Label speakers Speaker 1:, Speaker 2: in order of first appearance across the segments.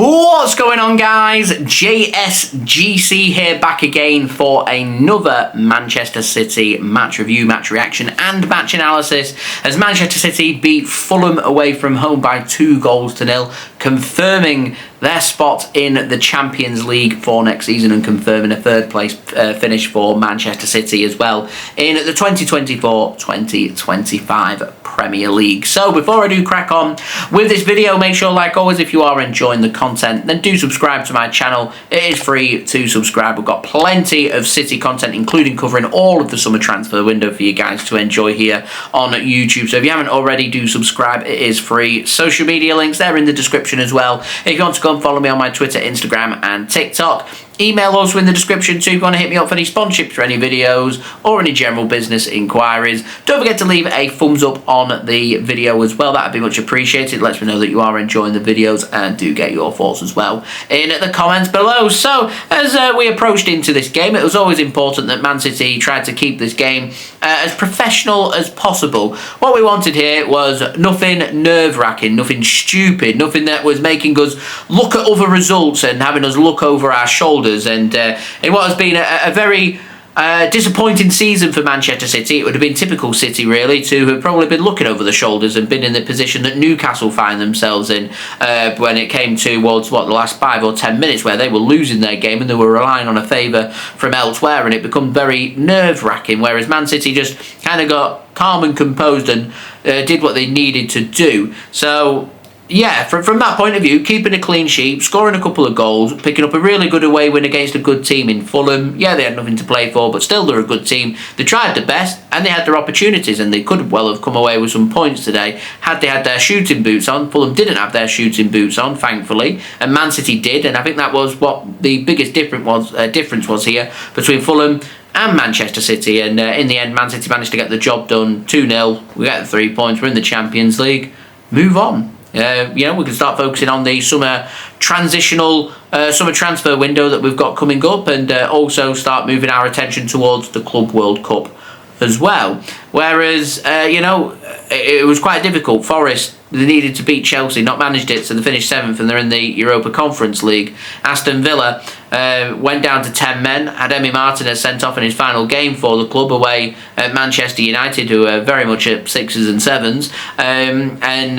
Speaker 1: What's going on, guys? JSGC here, back again for another Manchester City match review, match reaction and match analysis as Manchester City beat Fulham away from home by 2-0, confirming their spot in the Champions League for next season and confirming a third place finish for Manchester City as well in the 2024-2025 Premier League. So before I do crack on with this video, make sure, like always, if you are enjoying the content, then do subscribe to my channel. It is free to subscribe. We've got plenty of City content, including covering all of the summer transfer window for you guys to enjoy here on YouTube. So if you haven't already, do subscribe. It is free. Social media links, they're in the description as well. If you want to go and follow me on my Twitter, Instagram and TikTok. Email also in the description too if you want to hit me up for any sponsorships for any videos or any general business inquiries. Don't forget to leave a thumbs up on the video as well. That would be much appreciated. It lets me know that you are enjoying the videos, and do get your thoughts as well in the comments below. So as we approached into this game, it was always important that Man City tried to keep this game as professional as possible. What we wanted here was nothing nerve-wracking, nothing stupid, nothing that was making us look at other results and having us look over our shoulders. And in what has been a very disappointing season for Manchester City, it would have been typical City really to have probably been looking over the shoulders and been in the position that Newcastle find themselves in when it came towards the last 5 or 10 minutes, where they were losing their game and they were relying on a favour from elsewhere, and it became very nerve-wracking, whereas Man City just kind of got calm and composed and did what they needed to do. So yeah, from that point of view, keeping a clean sheet, scoring a couple of goals, picking up a really good away win against a good team in Fulham. Yeah, they had nothing to play for, but still they're a good team. They tried their best and they had their opportunities, and they could well have come away with some points today had they had their shooting boots on. Fulham didn't have their shooting boots on, thankfully, and Man City did, and I think that was what the biggest difference was here between Fulham and Manchester City. And in the end, Man City managed to get the job done. 2-0, we get the 3 points, we're in the Champions League, move on. We can start focusing on the summer transfer window that we've got coming up, and also start moving our attention towards the Club World Cup as well. Whereas, it was quite difficult. Forest, they needed to beat Chelsea, not managed it, so they finished 7th and they're in the Europa Conference League. Aston Villa went down to 10 men, had Emi Martinez sent off in his final game for the club away at Manchester United, who are very much at 6s and 7s, and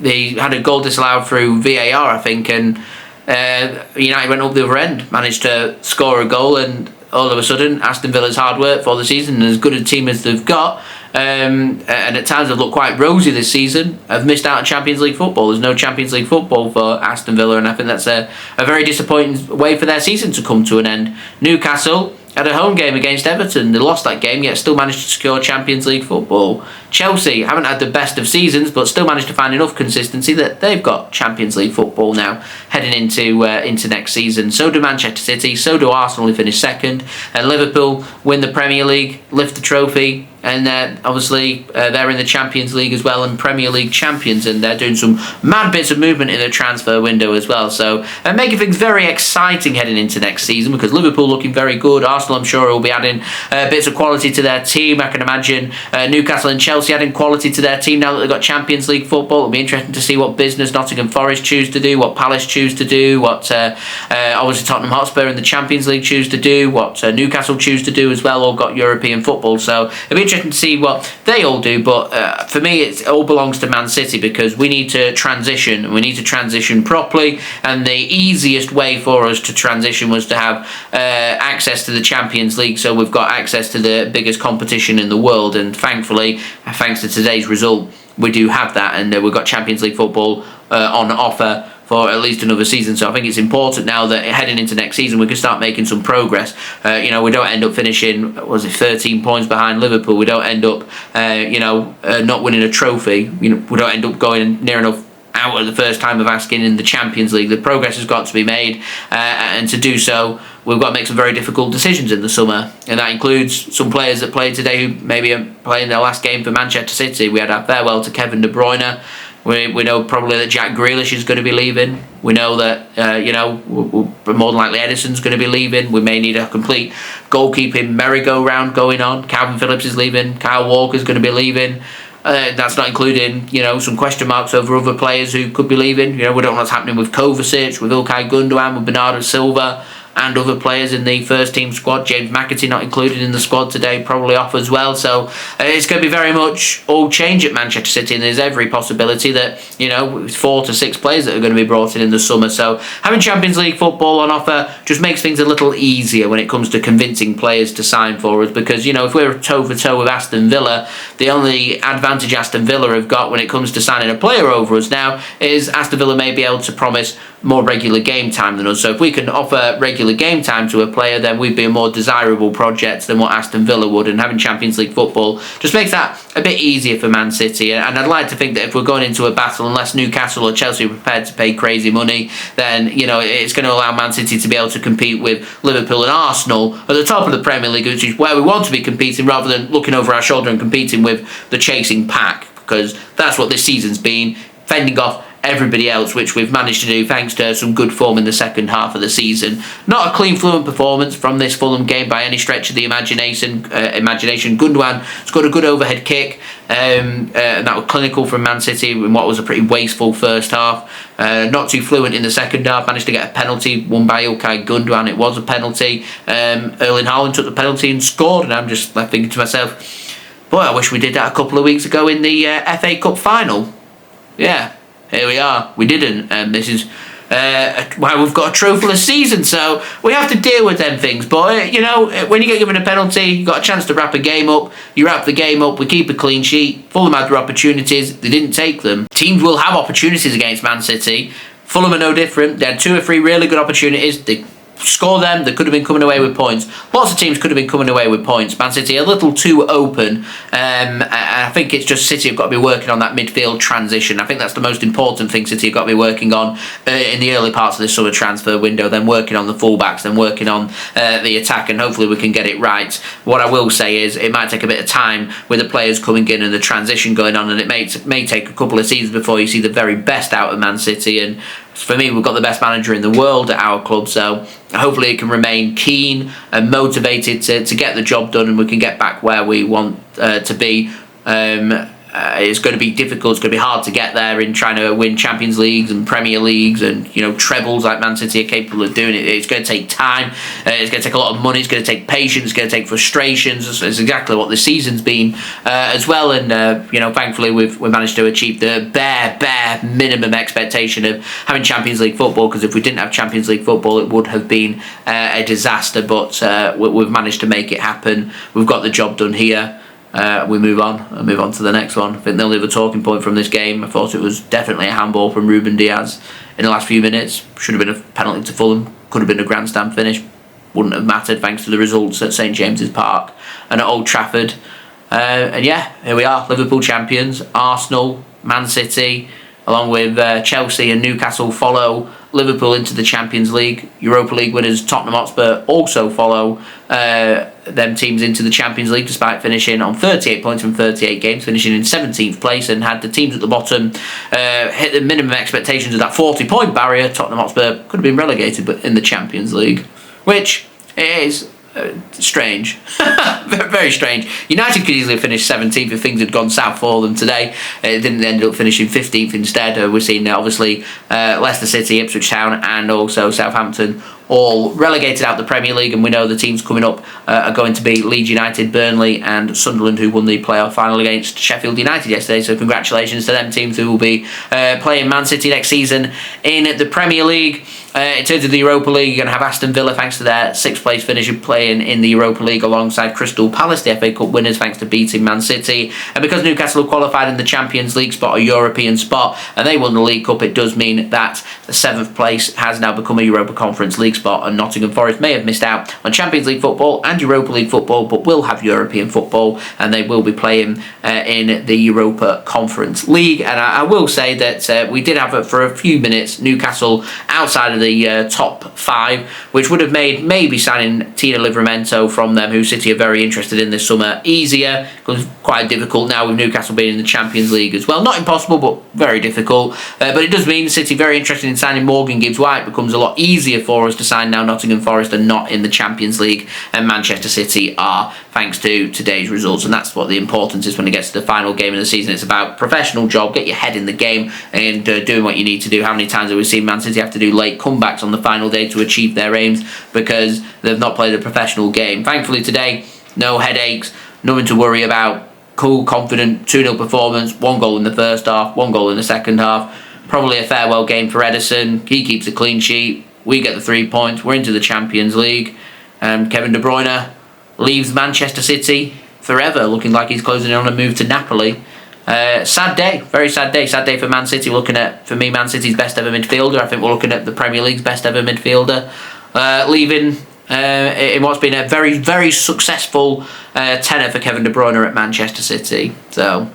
Speaker 1: they had a goal disallowed through VAR, I think, and United went up the other end, managed to score a goal, and all of a sudden Aston Villa's hard work for the season, and as good a team as they've got, and at times have looked quite rosy this season, have missed out on Champions League football. There's no Champions League football for Aston Villa, and I think that's a very disappointing way for their season to come to an end. Newcastle had a home game against Everton. They lost that game, yet still managed to secure Champions League football. Chelsea haven't had the best of seasons, but still managed to find enough consistency that they've got Champions League football now heading into next season. So do Manchester City, so do Arsenal, who finished 2nd, and Liverpool win the Premier League, lift the trophy, and obviously they're in the Champions League as well and Premier League champions, and they're doing some mad bits of movement in the transfer window as well. So making things very exciting heading into next season, because Liverpool looking very good. Arsenal, I'm sure, will be adding bits of quality to their team. I can imagine Newcastle and Chelsea adding quality to their team now that they've got Champions League football. It'll be interesting to see what business Nottingham Forest choose to do, what Palace choose to do, what obviously Tottenham Hotspur in the Champions League choose to do, what Newcastle choose to do as well. All got European football, so it'll be interesting to see what they all do. But for me, it all belongs to Man City, because we need to transition, and we need to transition properly, and the easiest way for us to transition was to have access to the Champions League, so we've got access to the biggest competition in the world, and thankfully, thanks to today's result, we do have that, and we've got Champions League football on offer for at least another season. So I think it's important now that heading into next season we can start making some progress. We don't end up finishing 13 points behind Liverpool. We don't end up not winning a trophy. We don't end up going near enough out at the first time of asking in the Champions League. The progress has got to be made, and to do so we've got to make some very difficult decisions in the summer, and that includes some players that played today who maybe are playing their last game for Manchester City. We had our farewell to Kevin De Bruyne. We know probably that Jack Grealish is going to be leaving. We know that, more than likely Ederson's going to be leaving. We may need a complete goalkeeping merry-go-round going on. Calvin Phillips is leaving. Kyle Walker's going to be leaving. That's not including, some question marks over other players who could be leaving. We don't know what's happening with Kovacic, with Ilkay Gundogan, with Bernardo Silva, and other players in the first team squad. James McAtee not included in the squad today, probably off as well. So it's going to be very much all change at Manchester City, and there's every possibility that, 4 to 6 players that are going to be brought in the summer. So having Champions League football on offer just makes things a little easier when it comes to convincing players to sign for us, because, if we're toe for toe with Aston Villa, the only advantage Aston Villa have got when it comes to signing a player over us now is Aston Villa may be able to promise more regular game time than us. So if we can offer regular game time to a player, then we'd be a more desirable project than what Aston Villa would, and having Champions League football just makes that a bit easier for Man City. And I'd like to think that if we're going into a battle, unless Newcastle or Chelsea are prepared to pay crazy money, then it's going to allow Man City to be able to compete with Liverpool and Arsenal at the top of the Premier League, which is where we want to be competing, rather than looking over our shoulder and competing with the chasing pack, because that's what this season's been, fending off everybody else, which we've managed to do thanks to some good form in the second half of the season. Not a clean, fluent performance from this Fulham game by any stretch of the imagination. Gundogan scored a good overhead kick, and that was clinical from Man City in what was a pretty wasteful first half. Not too fluent in the second half, managed to get a penalty won by Ilkay Gundogan. It was a penalty. Erling Haaland took the penalty and scored, and I'm just left thinking to myself, boy, I wish we did that a couple of weeks ago in the FA Cup final. Yeah. Here we are. We didn't, and this is why we've got a trophyless season. So we have to deal with them things. But when you get given a penalty, you got a chance to wrap a game up. You wrap the game up. We keep a clean sheet. Fulham had their opportunities. They didn't take them. Teams will have opportunities against Man City. Fulham are no different. They had 2 or 3 really good opportunities. They score them, they could have been coming away with points. Lots of teams could have been coming away with points. Man City a little too open, and I think it's just City have got to be working on that midfield transition. I think that's the most important thing City have got to be working on in the early parts of this summer transfer window, then working on the fullbacks, then working on the attack, and hopefully we can get it right. What I will say is it might take a bit of time with the players coming in and the transition going on, and it may take a couple of seasons before you see the very best out of Man City. And for me, we've got the best manager in the world at our club, so hopefully it can remain keen and motivated to get the job done, and we can get back where we want to be. It's going to be difficult. It's going to be hard to get there in trying to win Champions Leagues and Premier Leagues and trebles like Man City are capable of doing. It's going to take time. It's going to take a lot of money. It's going to take patience. It's going to take frustrations. It's exactly what the season's been as well. And thankfully we've managed to achieve the bare minimum expectation of having Champions League football. Because if we didn't have Champions League football, it would have been a disaster. But we've managed to make it happen. We've got the job done here. We move on to the next one. I think the only other talking point from this game, I thought it was definitely a handball from Ruben Dias in the last few minutes. Should have been a penalty to Fulham, could have been a grandstand finish, wouldn't have mattered thanks to the results at St James's Park and at Old Trafford. And yeah, here we are, Liverpool champions. Arsenal, Man City, along with Chelsea and Newcastle follow Liverpool into the Champions League. Europa League winners Tottenham Hotspur also follow them teams into the Champions League, despite finishing on 38 points from 38 games, finishing in 17th place, and had the teams at the bottom hit the minimum expectations of that 40-point barrier. Tottenham Hotspur could have been relegated but in the Champions League, which is strange. Very strange. United could easily have finished 17th if things had gone south for them today. It didn't end up finishing 15th instead. We're seeing obviously Leicester City, Ipswich Town and also Southampton all relegated out the Premier League, and we know the teams coming up are going to be Leeds United, Burnley and Sunderland, who won the playoff final against Sheffield United yesterday. So congratulations to them teams who will be playing Man City next season in the Premier League. In terms of the Europa League, you're going to have Aston Villa, thanks to their 6th place finish, playing in the Europa League alongside Crystal Palace, the FA Cup winners, thanks to beating Man City. And because Newcastle have qualified in the Champions League spot, a European spot, and they won the League Cup, it does mean that the 7th place has now become a Europa Conference League spot, and Nottingham Forest may have missed out on Champions League football and Europa League football, but will have European football, and they will be playing in the Europa Conference League. And I will say that we did have, for a few minutes, Newcastle outside of of the top 5, which would have made maybe signing Tino Livramento from them, who City are very interested in this summer, easier, because it's quite difficult now with Newcastle being in the Champions League as well. Not impossible, but very difficult. But it does mean City very interested in signing Morgan Gibbs-White. Becomes a lot easier for us to sign now. Nottingham Forest are not in the Champions League, and Manchester City are, thanks to today's results. And that's what the importance is when it gets to the final game of the season. It's about professional job, get your head in the game, and doing what you need to do. How many times have we seen Man City have to do late comebacks on the final day to achieve their aims because they've not played a professional game? Thankfully today, no headaches, nothing to worry about. Cool, confident, 2-0 performance, 1 goal in the first half, 1 goal in the second half. Probably a farewell game for Ederson. He keeps a clean sheet. We get the 3 points. We're into the Champions League. Kevin De Bruyne leaves Manchester City forever, looking like he's closing in on a move to Napoli. Sad day, very sad day. Sad day for Man City. Looking at, for me, Man City's best ever midfielder. I think we're looking at the Premier League's best ever midfielder. Leaving in what's been a very, very successful tenure for Kevin De Bruyne at Manchester City. So,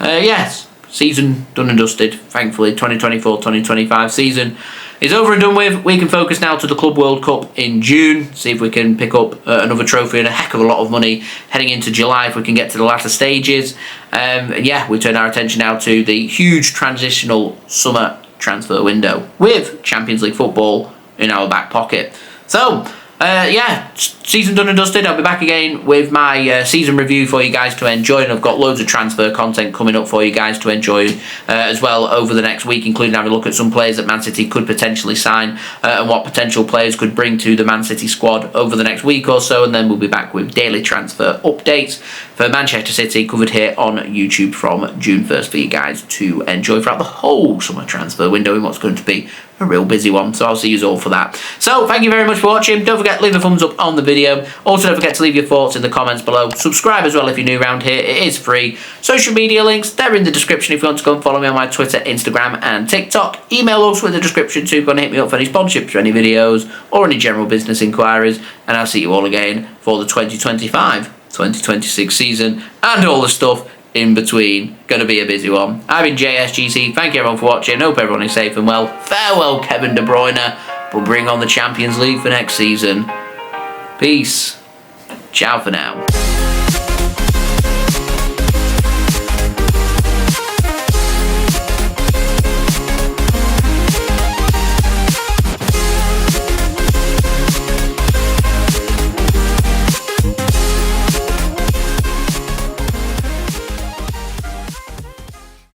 Speaker 1: yes, season done and dusted, thankfully. 2024-2025 season is over and done with. We can focus now to the Club World Cup in June, see if we can pick up another trophy and a heck of a lot of money heading into July if we can get to the latter stages. And yeah, we turn our attention now to the huge transitional summer transfer window with Champions League football in our back pocket. So, yeah, season done and dusted. I'll be back again with my season review for you guys to enjoy, and I've got loads of transfer content coming up for you guys to enjoy as well over the next week, including having a look at some players that Man City could potentially sign and what potential players could bring to the Man City squad over the next week or so, and then we'll be back with daily transfer updates for Manchester City covered here on YouTube from June 1st for you guys to enjoy throughout the whole summer transfer window in what's going to be a real busy one. So I'll see you all for that. So thank you very much for watching. Don't forget to leave a thumbs up on the video. Also don't forget to leave your thoughts in the comments below. Subscribe as well if you're new around here. It is free. Social media links, they're in the description if you want to go and follow me on my Twitter, Instagram and TikTok. Email also in the description too if you want to hit me up for any sponsorships or any videos or any general business inquiries. And I'll see you all again for the 2025-2026 season and all the stuff in between. Going to be a busy one. I've been JSGC. Thank you everyone for watching. Hope everyone is safe and well. Farewell Kevin De Bruyne. We'll bring on the Champions League for next season. Peace. Ciao for now.